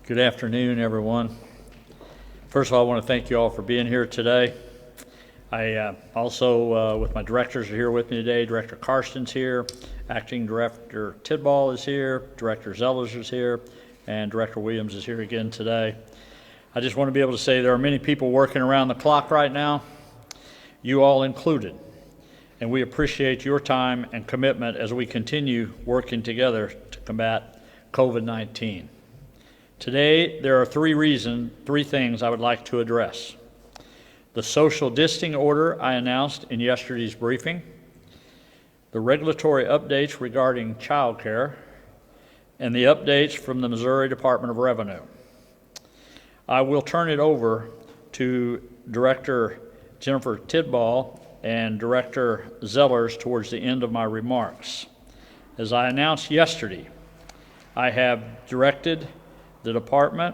Good afternoon, everyone. First of all, I want to thank you all for being here today. I also, with my directors, are here with me today. Director Karsten's here, Acting Director Tidball is here, Director Zellers is here, and Director Williams is here again today. I just want to be able to say there are many people working around the clock right now, you all included, and we appreciate your time and commitment as we continue working together to combat COVID-19. Today, there are three things I would like to address. The social distancing order I announced in yesterday's briefing, the regulatory updates regarding child care, and the updates from the Missouri Department of Revenue. I will turn it over to Director Jennifer Tidball and Director Zellers towards the end of my remarks. As I announced yesterday, I have directed the Department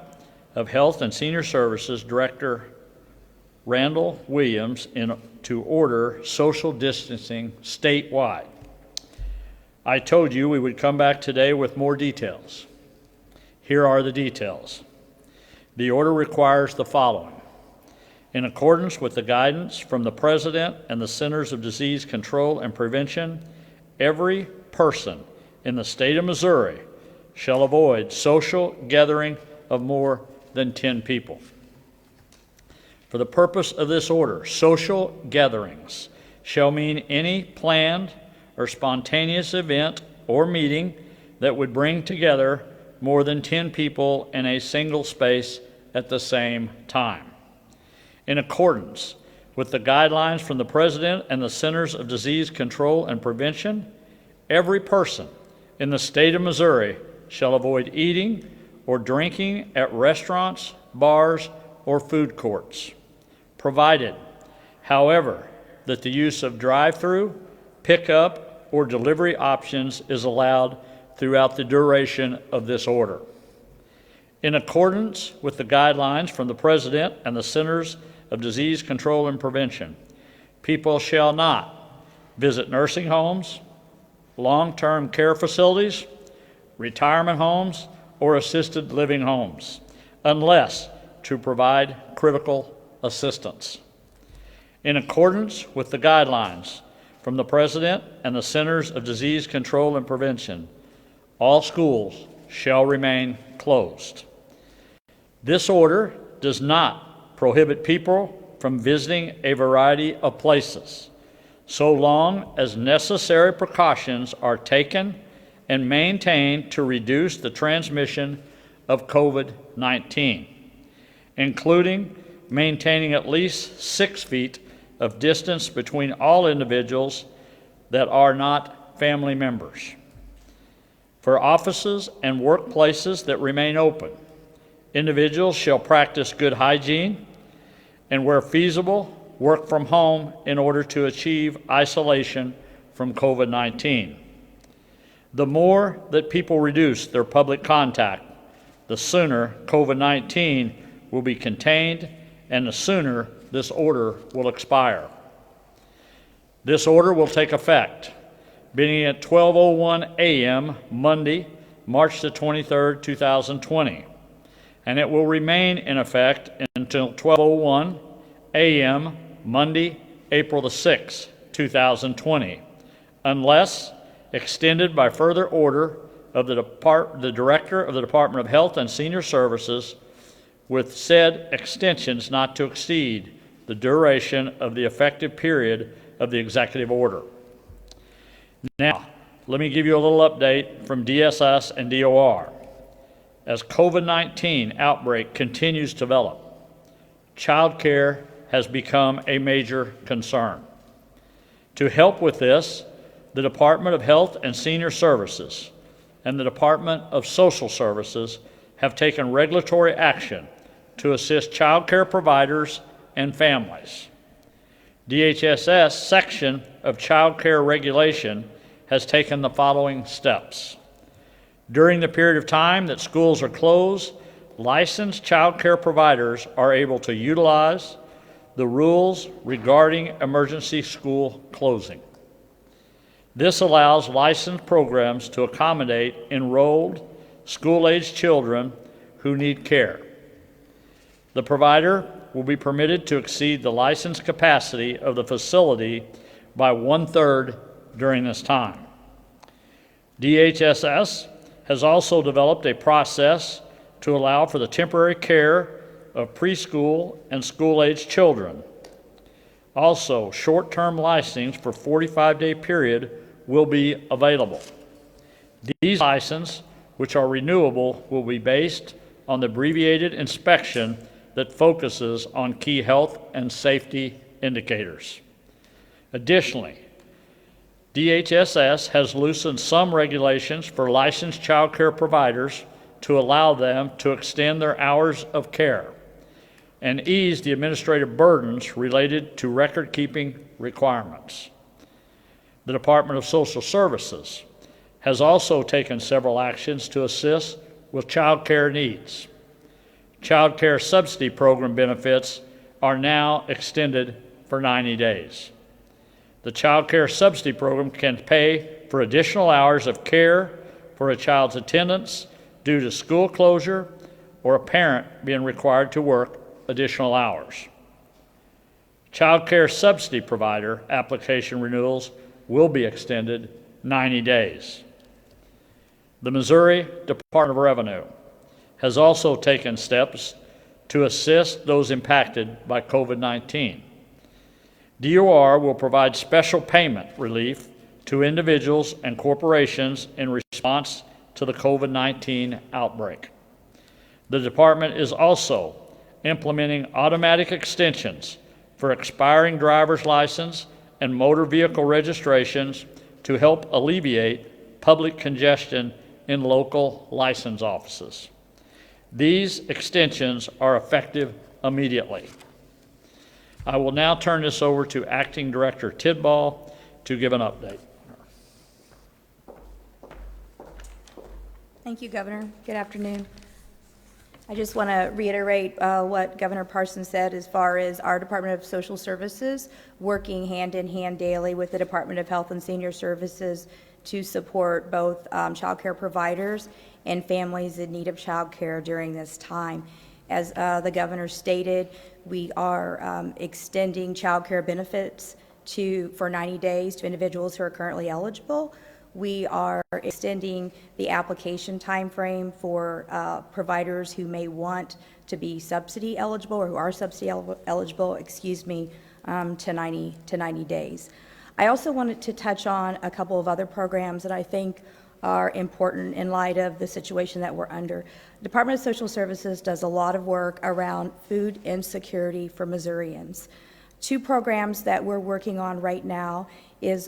of Health and Senior Services Director Randall Williams to order social distancing statewide. I told you we would come back today with more details. Here are the details. The order requires the following. In accordance with the guidance from the President and the Centers of Disease Control and Prevention, every person in the state of Missouri shall avoid social gathering of more than 10 people. For the purpose of this order, social gatherings shall mean any planned or spontaneous event or meeting that would bring together more than 10 people in a single space at the same time. In accordance with the guidelines from the President and the Centers of Disease Control and Prevention, every person in the state of Missouri shall avoid eating or drinking at restaurants, bars, or food courts, provided, however, that the use of drive-through, pickup, or delivery options is allowed throughout the duration of this order. In accordance with the guidelines from the President and the Centers of Disease Control and Prevention, people shall not visit nursing homes, long-term care facilities, retirement homes, or assisted living homes, unless to provide critical assistance. In accordance with the guidelines from the President and the Centers of Disease Control and Prevention, all schools shall remain closed. This order does not prohibit people from visiting a variety of places, so long as necessary precautions are taken and maintained to reduce the transmission of COVID-19, including maintaining at least 6 feet of distance between all individuals that are not family members. For offices and workplaces that remain open, individuals shall practice good hygiene and, where feasible, work from home in order to achieve isolation from COVID-19. The more that people reduce their public contact, the sooner COVID-19 will be contained and the sooner this order will expire. This order will take effect beginning at 12:01 a.m. Monday, March the 23rd, 2020, and it will remain in effect until 12:01 a.m. Monday, April the 6th, 2020, unless extended by further order of the Director of the Department of Health and Senior Services, with said extensions not to exceed the duration of the effective period of the executive order. Now, let me give you a little update from DSS and DOR. As COVID-19 outbreak continues to develop, child care has become a major concern. To help with this, the Department of Health and Senior Services and the Department of Social Services have taken regulatory action to assist child care providers and families. DHSS section of child care regulation has taken the following steps. During the period of time that schools are closed, licensed child care providers are able to utilize the rules regarding emergency school closing. This allows licensed programs to accommodate enrolled school-aged children who need care. The provider will be permitted to exceed the licensed capacity of the facility by 1/3 during this time. DHSS has also developed a process to allow for the temporary care of preschool and school-aged children. Also, short-term licensing for 45-day period will be available. These licenses, which are renewable, will be based on the abbreviated inspection that focuses on key health and safety indicators. Additionally, DHSS has loosened some regulations for licensed child care providers to allow them to extend their hours of care and ease the administrative burdens related to record-keeping requirements. The Department of Social Services has also taken several actions to assist with child care needs. Child care subsidy program benefits are now extended for 90 days. The child care subsidy program can pay for additional hours of care for a child's attendance due to school closure or a parent being required to work additional hours. Child care subsidy provider application renewals will be extended 90 days. The Missouri Department of Revenue has also taken steps to assist those impacted by COVID-19. DOR will provide special payment relief to individuals and corporations in response to the COVID-19 outbreak. The department is also implementing automatic extensions for expiring driver's license and motor vehicle registrations to help alleviate public congestion in local license offices. These extensions are effective immediately. I will now turn this over to Acting Director Tidball to give an update. Thank you, Governor. Good afternoon. I just want to reiterate what Governor Parson said as far as our Department of Social Services working hand in hand daily with the Department of Health and Senior Services to support both child care providers and families in need of child care during this time. As the Governor stated, we are extending child care benefits for 90 days to individuals who are currently eligible. We are extending the application time frame for providers who may want to be subsidy eligible or who are subsidy eligible, to 90 days. I also wanted to touch on a couple of other programs that I think are important in light of the situation that we're under. The Department of Social Services does a lot of work around food insecurity for Missourians. Two programs that we're working on right now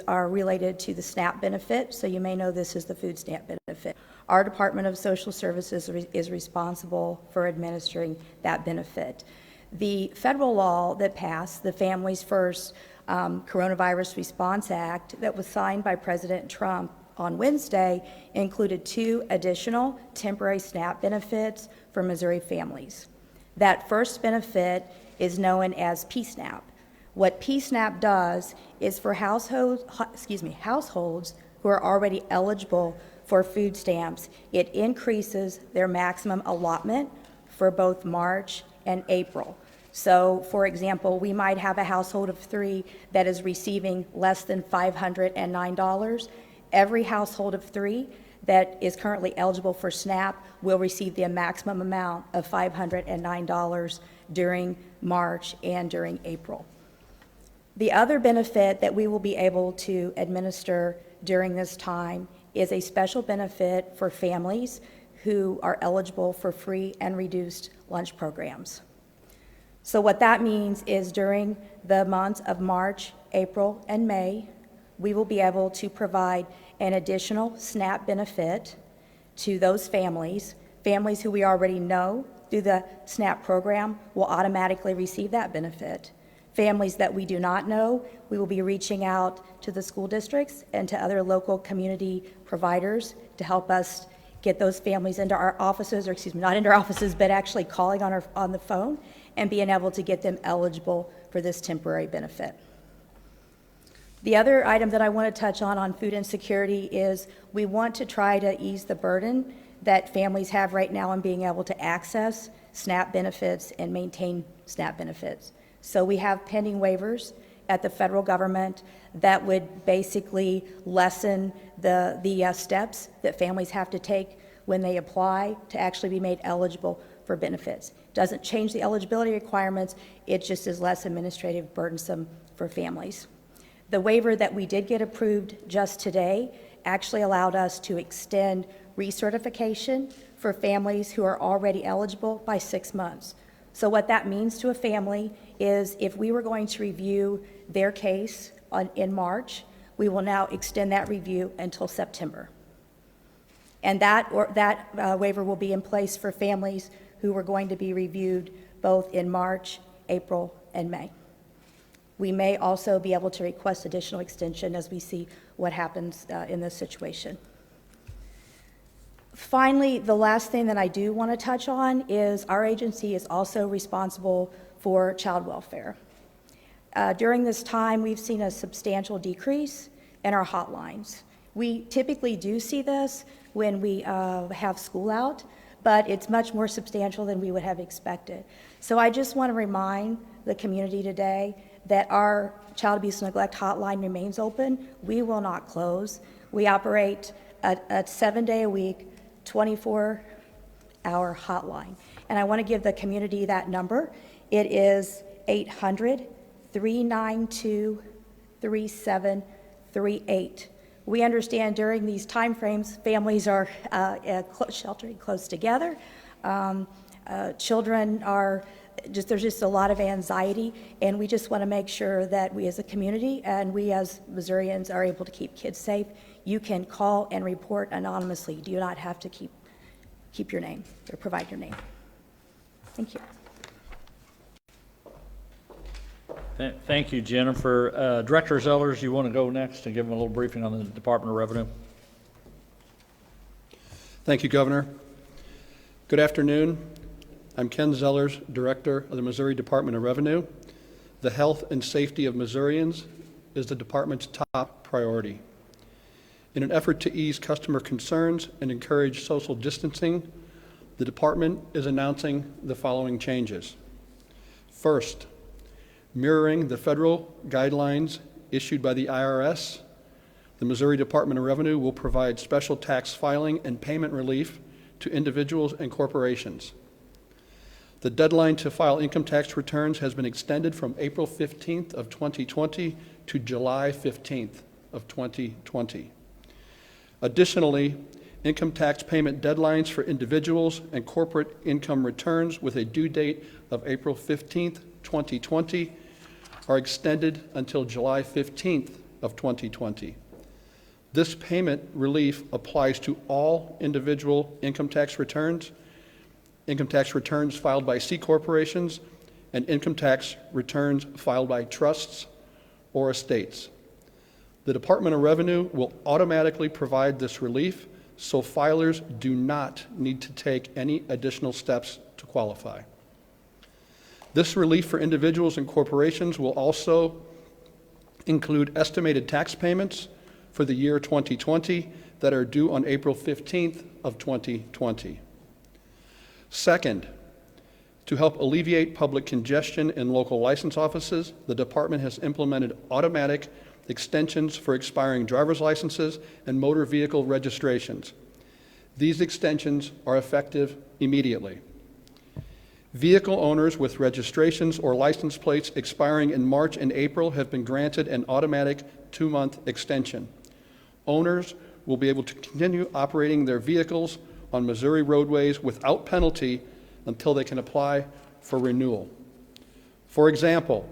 are related to the SNAP benefit. So you may know this is the food stamp benefit. Our Department of Social Services is responsible for administering that benefit. The federal law that passed, the Families First Coronavirus Response Act, that was signed by President Trump on Wednesday, included 2 additional temporary SNAP benefits for Missouri families. That first benefit is known as PSNAP. What PSNAP does is for households who are already eligible for food stamps, it increases their maximum allotment for both March and April. So, for example, we might have a household of 3 that is receiving less than $509. Every household of 3 that is currently eligible for SNAP will receive the maximum amount of $509 during March and during April. The other benefit that we will be able to administer during this time is a special benefit for families who are eligible for free and reduced lunch programs. So what that means is during the months of March, April, and May, we will be able to provide an additional SNAP benefit to those families who we already know through the SNAP program will automatically receive that benefit. Families that we do not know, we will be reaching out to the school districts and to other local community providers to help us get those families into our offices, not into our offices, but actually calling on the phone and being able to get them eligible for this temporary benefit. The other item that I want to touch on food insecurity is we want to try to ease the burden that families have right now in being able to access SNAP benefits and maintain SNAP benefits. So we have pending waivers at the federal government that would basically lessen the steps that families have to take when they apply to actually be made eligible for benefits. Doesn't change the eligibility requirements, it just is less administrative burdensome for families. The waiver that we did get approved just today actually allowed us to extend recertification for families who are already eligible by 6 months. So what that means to a family is if we were going to review their case in March, we will now extend that review until September. And that waiver will be in place for families who were going to be reviewed both in March, April, and May. We may also be able to request additional extension as we see what happens in this situation. Finally, the last thing that I do want to touch on is our agency is also responsible for child welfare. During this time, we've seen a substantial decrease in our hotlines. We typically do see this when we have school out, but it's much more substantial than we would have expected. So I just want to remind the community today that our child abuse and neglect hotline remains open. We will not close. We operate a 7-day-a-week, 24-hour hotline. And I want to give the community that number. It is 800-392-3738. We understand during these time frames, families are sheltering close together. Children are there's just a lot of anxiety, and we just want to make sure that we as a community and we as Missourians are able to keep kids safe. You can call and report anonymously. You do not have to keep your name or provide your name. Thank you. Thank you, Jennifer. Director Zellers, you want to go next and give them a little briefing on the Department of Revenue? Thank you, Governor. Good afternoon. I'm Ken Zellers, Director of the Missouri Department of Revenue. The health and safety of Missourians is the department's top priority. In an effort to ease customer concerns and encourage social distancing, the department is announcing the following changes. First, mirroring the federal guidelines issued by the IRS, the Missouri Department of Revenue will provide special tax filing and payment relief to individuals and corporations. The deadline to file income tax returns has been extended from April 15th of 2020 to July 15th of 2020. Additionally, income tax payment deadlines for individuals and corporate income returns with a due date of April 15th, 2020 are extended until July 15th of 2020. This payment relief applies to all individual income tax returns filed by C corporations, and income tax returns filed by trusts or estates. The Department of Revenue will automatically provide this relief, so filers do not need to take any additional steps to qualify. This relief for individuals and corporations will also include estimated tax payments for the year 2020 that are due on April 15th of 2020. Second, to help alleviate public congestion in local license offices, the department has implemented automatic extensions for expiring driver's licenses and motor vehicle registrations. These extensions are effective immediately. Vehicle owners with registrations or license plates expiring in March and April have been granted an automatic 2-month extension. Owners will be able to continue operating their vehicles on Missouri roadways without penalty until they can apply for renewal. For example,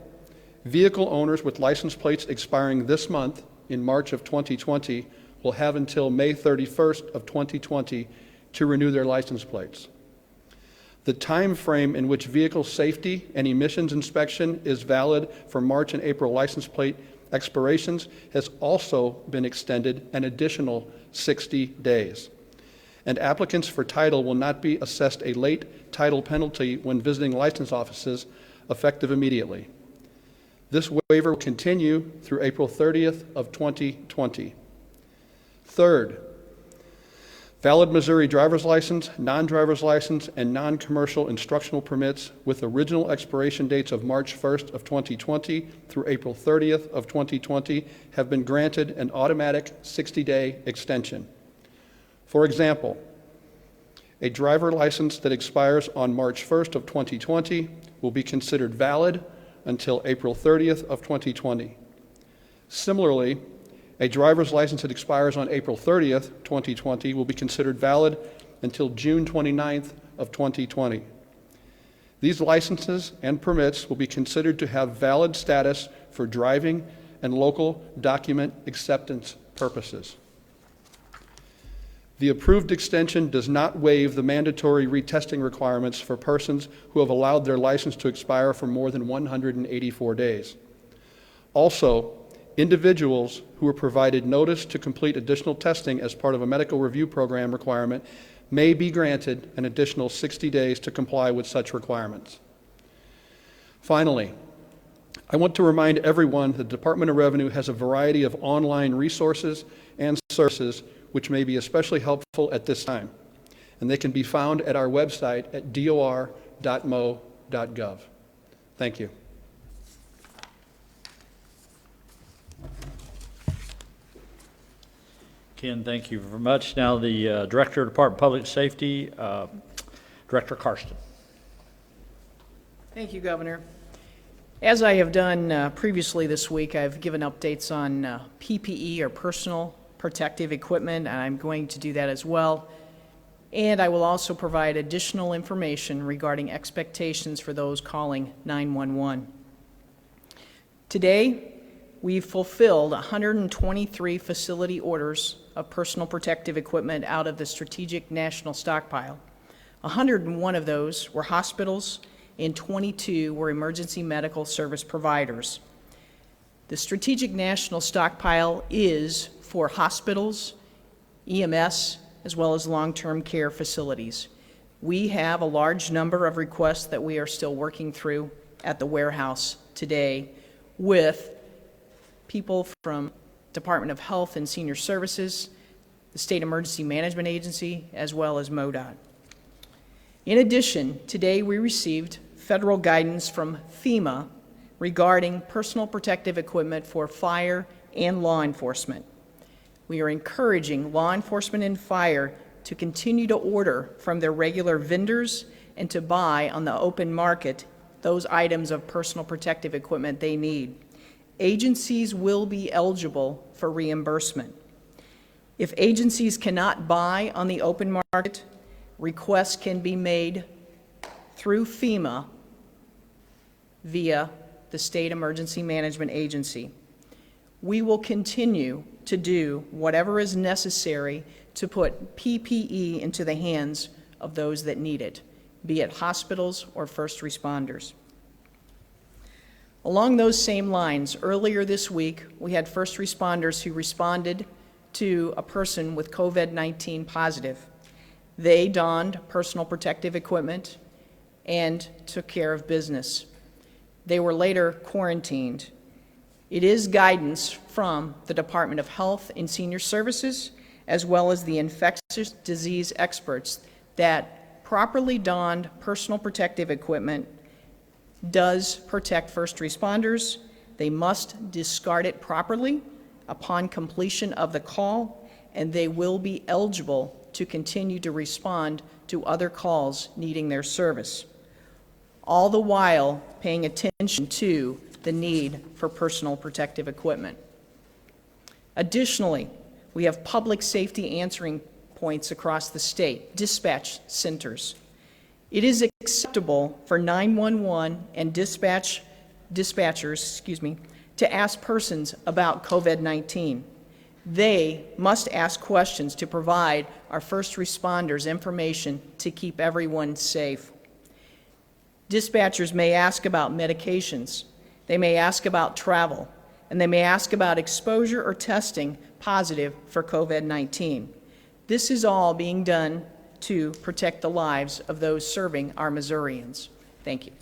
vehicle owners with license plates expiring this month in March of 2020 will have until May 31st of 2020 to renew their license plates. The time frame in which vehicle safety and emissions inspection is valid for March and April license plate expirations has also been extended an additional 60 days. And applicants for title will not be assessed a late title penalty when visiting license offices, effective immediately. This waiver will continue through April 30th of 2020. Third, Valid Missouri driver's license, non-driver's license, and non-commercial instructional permits with original expiration dates of March 1st of 2020 through April 30th of 2020 have been granted an automatic 60-day extension. For example, a driver license that expires on March 1st of 2020 will be considered valid until April 30th of 2020. Similarly, a driver's license that expires on April 30th, 2020 will be considered valid until June 29th of 2020. These licenses and permits will be considered to have valid status for driving and local document acceptance purposes. The approved extension does not waive the mandatory retesting requirements for persons who have allowed their license to expire for more than 184 days. Also, individuals who were provided notice to complete additional testing as part of a medical review program requirement may be granted an additional 60 days to comply with such requirements. Finally, I want to remind everyone that the Department of Revenue has a variety of online resources and services which may be especially helpful at this time, and they can be found at our website at dor.mo.gov. Thank you. Ken, thank you very much. Now the Director of Department of Public Safety, Director Karsten. Thank you, Governor. As I have done previously this week, I've given updates on PPE, or personal protective equipment, and I'm going to do that as well. And I will also provide additional information regarding expectations for those calling 911. Today, we've fulfilled 123 facility orders of personal protective equipment out of the Strategic National Stockpile. 101 of those were hospitals, and 22 were emergency medical service providers. The Strategic National Stockpile is for hospitals, EMS, as well as long-term care facilities. We have a large number of requests that we are still working through at the warehouse today with people from Department of Health and Senior Services, the State Emergency Management Agency, as well as MoDOT. In addition, today we received federal guidance from FEMA regarding personal protective equipment for fire and law enforcement. We are encouraging law enforcement and fire to continue to order from their regular vendors and to buy on the open market those items of personal protective equipment they need. Agencies will be eligible for reimbursement. If agencies cannot buy on the open market, requests can be made through FEMA via the State Emergency Management Agency. We will continue to do whatever is necessary to put PPE into the hands of those that need it, be it hospitals or first responders. Along those same lines, earlier this week, we had first responders who responded to a person with COVID-19 positive. They donned personal protective equipment and took care of business. They were later quarantined. It is guidance from the Department of Health and Senior Services, as well as the infectious disease experts, that properly donned personal protective equipment does protect first responders. They must discard it properly upon completion of the call, and they will be eligible to continue to respond to other calls needing their service, all the while paying attention to the need for personal protective equipment. Additionally, we have public safety answering points across the state, dispatch centers. It is acceptable for 911 and dispatchers, to ask persons about COVID-19. They must ask questions to provide our first responders information to keep everyone safe. Dispatchers may ask about medications. They may ask about travel, and they may ask about exposure or testing positive for COVID-19. This is all being done to protect the lives of those serving our Missourians. Thank you.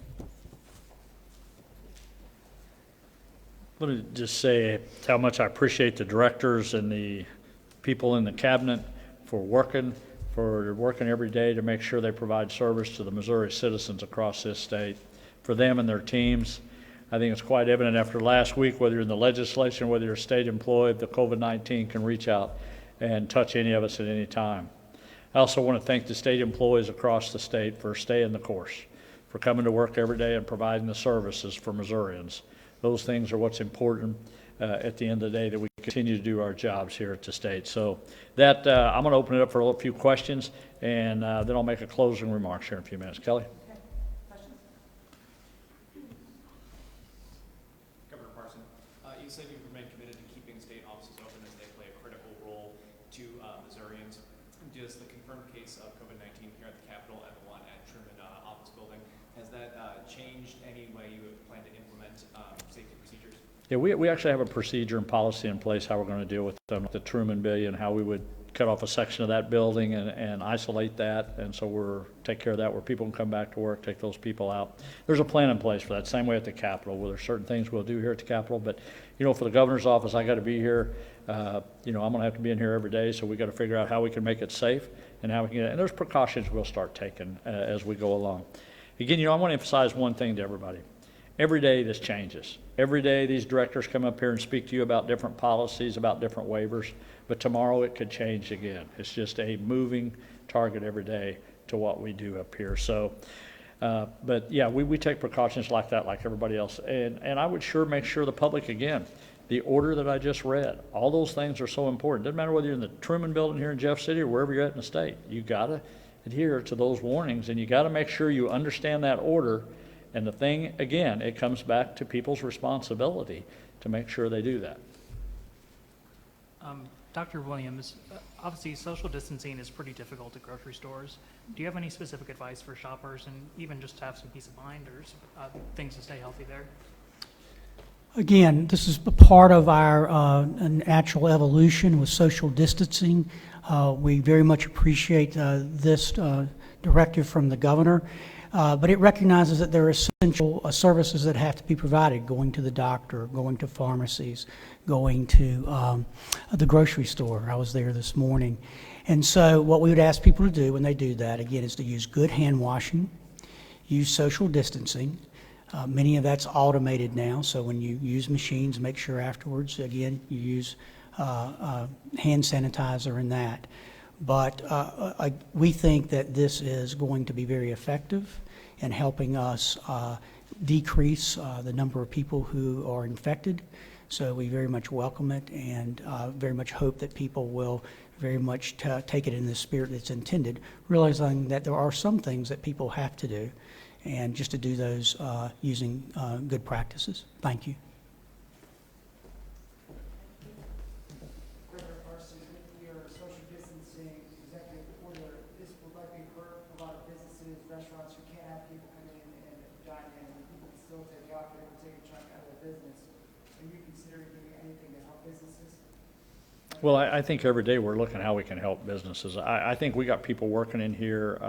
Let me just say how much I appreciate the directors and the people in the cabinet for working for working every day to make sure they provide service to the Missouri citizens across this state, for them and their teams. I think it's quite evident after last week, whether you're in the legislature, whether you're a state employee, the COVID-19 can reach out and touch any of us at any time. I also want to thank the state employees across the state for staying the course, for coming to work every day and providing the services for Missourians. Those things are what's important at the end of the day, that we continue to do our jobs here at the state. So that, I'm going to open it up for a few questions, and then I'll make a closing remarks here in a few minutes. Kelly? Governor Parson, you said you remain committed to keeping state offices open as they play a critical role to Missourians. Does the confirmed case of COVID-19 here at the Capitol and the one at Truman office building, has that changed any way you plan to implement safety procedures? Yeah, we actually have a procedure and policy in place how we're going to deal with the Truman building, how we would cut off a section of that building and isolate that. And so we're take care of that where people can come back to work, take those people out. There's a plan in place for that. Same way at the Capitol, where there's certain things we'll do here at the Capitol. But, you know, for the governor's office, I got to be here. You know, I'm going to have to be in here every day. So we got to figure out how we can make it safe and how we can get it. And there's precautions we'll start taking as we go along. Again, you know, I want to emphasize one thing to everybody. Every day this changes. Every day these directors come up here and speak to you about different policies, about different waivers, but tomorrow it could change again. It's just a moving target every day to what we do up here. So, but yeah, we take precautions like that, like everybody else. And I would sure make sure the public, again, the order that I just read, all those things are so important. Doesn't matter whether you're in the Truman building here in Jeff City or wherever you're at in the state. You got to adhere to those warnings, and you got to make sure you understand that order. And the thing, again, it comes back to people's responsibility to make sure they do that. Dr. Williams, obviously social distancing is pretty difficult at grocery stores. Do you have any specific advice for shoppers, and even just to have some peace of mind, or things to stay healthy there? Again, this is a part of our natural evolution with social distancing. We very much appreciate this directive from the governor. But it recognizes that there are essential services that have to be provided, going to the doctor, going to pharmacies, going to the grocery store. I was there this morning. And so what we would ask people to do when they do that, again, is to use good hand washing, use social distancing. Many of that's automated now, so when you use machines, make sure afterwards, again, you use hand sanitizer in that. But we think that this is going to be very effective in helping us decrease the number of people who are infected. So we very much welcome it, and very much hope that people will very much take it in the spirit that's intended, realizing that there are some things that people have to do, and just to do those using good practices. Thank you. Restaurants who can't have people come in and dine in, and people can still take out, they will take a chunk out of their business. Are you considering doing anything to help businesses? Well, I think every day we're looking at how we can help businesses. I think we got people working in here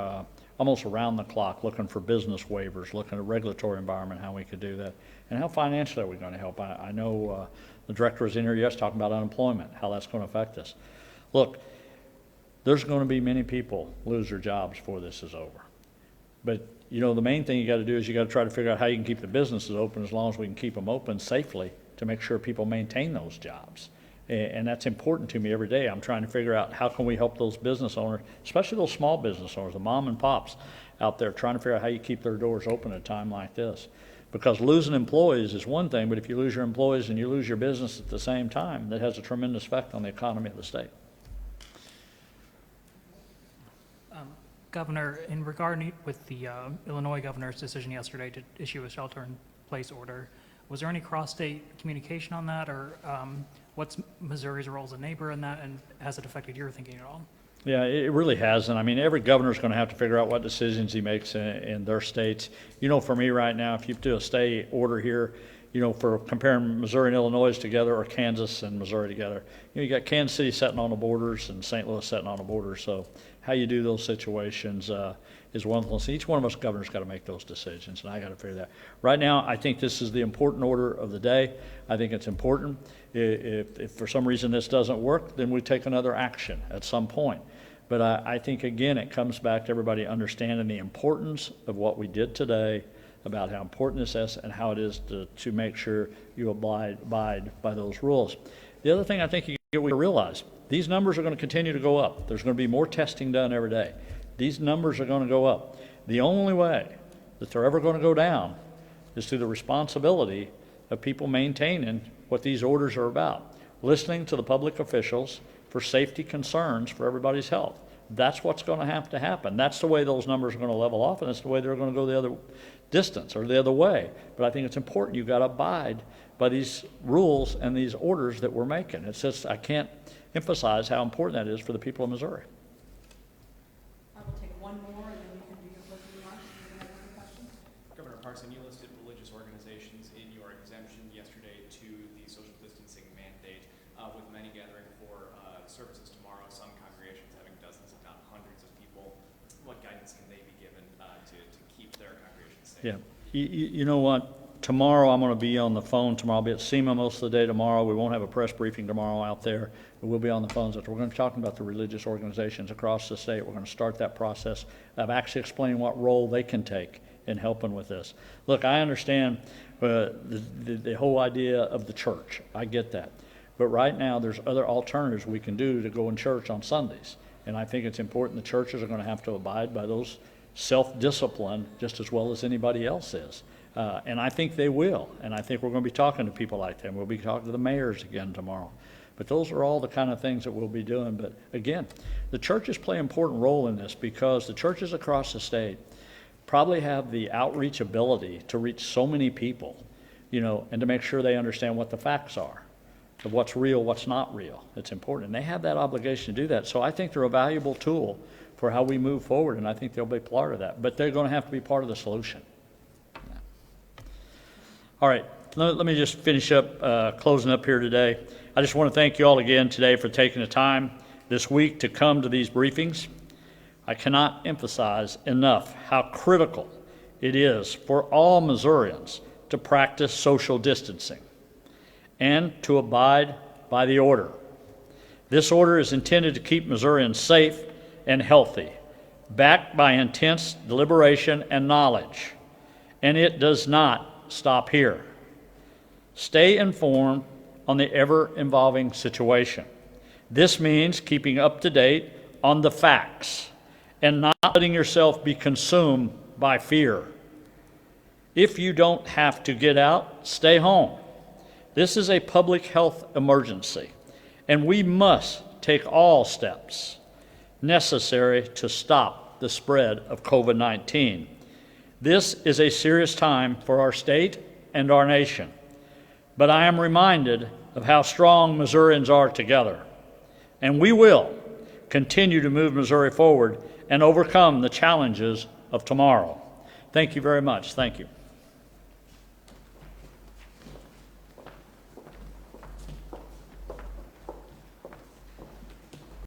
almost around the clock, looking for business waivers, looking at regulatory environment, how we could do that, and how financially are we going to help. I know the director was in here yesterday talking about unemployment, how that's going to affect us. Look, there's going to be many people lose their jobs before this is over. But, you know, the main thing you got to do is you got to try to figure out how you can keep the businesses open as long as we can keep them open safely to make sure people maintain those jobs. And that's important to me every day. I'm trying to figure out how can we help those business owners, especially those small business owners, the mom and pops out there, trying to figure out how you keep their doors open at a time like this. Because losing employees is one thing, but if you lose your employees and you lose your business at the same time, that has a tremendous effect on the economy of the state. Governor, in regard with the Illinois governor's decision yesterday to issue a shelter-in-place order, was there any cross-state communication on that, or what's Missouri's role as a neighbor in that, and has it affected your thinking at all? Yeah, it really hasn't. I mean, every governor's going to have to figure out what decisions he makes in their states. You know, for me right now, if you do a stay order here, you know, for comparing Missouri and Illinois together, or Kansas and Missouri together, you know, you got Kansas City sitting on the borders and St. Louis sitting on the borders. So how you do those situations is one of those. Each one of us governors got to make those decisions, and I got to figure that. Right now, I think this is the important order of the day. I think it's important. If for some reason this doesn't work, then we take another action at some point. But I think, again, it comes back to everybody understanding the importance of what we did today, about how important this is and how it is to make sure you abide by those rules. The other thing I think we realize, these numbers are going to continue to go up. There's going to be more testing done every day. These numbers are going to go up. The only way that they're ever going to go down is through the responsibility of people maintaining what these orders are about, listening to the public officials for safety concerns for everybody's health. That's what's going to have to happen. That's the way those numbers are going to level off, and that's the way they're going to go the other distance or the other way. But I think it's important you've got to abide by these rules and these orders that we're making. It's just, I can't emphasize how important that is for the people of Missouri. I will take one more, and then you can do your closing remarks. Do you have any questions? Governor Parson, you listed religious organizations in your exemption yesterday to the social distancing mandate, with many gathering for services tomorrow, some congregations having dozens, if not hundreds of people. What guidance can they be given to keep their congregations safe? Yeah, you know what? Tomorrow I'm going to be on the phone. Tomorrow I'll be at SEMA most of the day tomorrow. We won't have a press briefing tomorrow out there, but we'll be on the phones. We're going to be talking about the religious organizations across the state. We're going to start that process of actually explaining what role they can take in helping with this. Look, I understand the whole idea of the church. I get that. But right now there's other alternatives we can do to go in church on Sundays. And I think it's important the churches are going to have to abide by those self-discipline just as well as anybody else is. And I think they will. And I think we're going to be talking to people like them. We'll be talking to the mayors again tomorrow. But those are all the kind of things that we'll be doing. But again, the churches play an important role in this because the churches across the state probably have the outreach ability to reach so many people, and to make sure they understand what the facts are, of what's real, what's not real. It's important. And they have that obligation to do that. So I think they're a valuable tool for how we move forward, and I think they'll be part of that. But they're going to have to be part of the solution. All right, let me just finish up, closing up here today. I just want to thank you all again today for taking the time this week to come to these briefings. I cannot emphasize enough how critical it is for all Missourians to practice social distancing and to abide by the order. This order is intended to keep Missourians safe and healthy, backed by intense deliberation and knowledge, and it does not stop here. Stay informed on the ever-evolving situation. This means keeping up to date on the facts and not letting yourself be consumed by fear. If you don't have to get out, stay home. This is a public health emergency, and we must take all steps necessary to stop the spread of COVID-19. This is a serious time for our state and our nation, but I am reminded of how strong Missourians are together, and we will continue to move Missouri forward and overcome the challenges of tomorrow. Thank you very much. Thank you.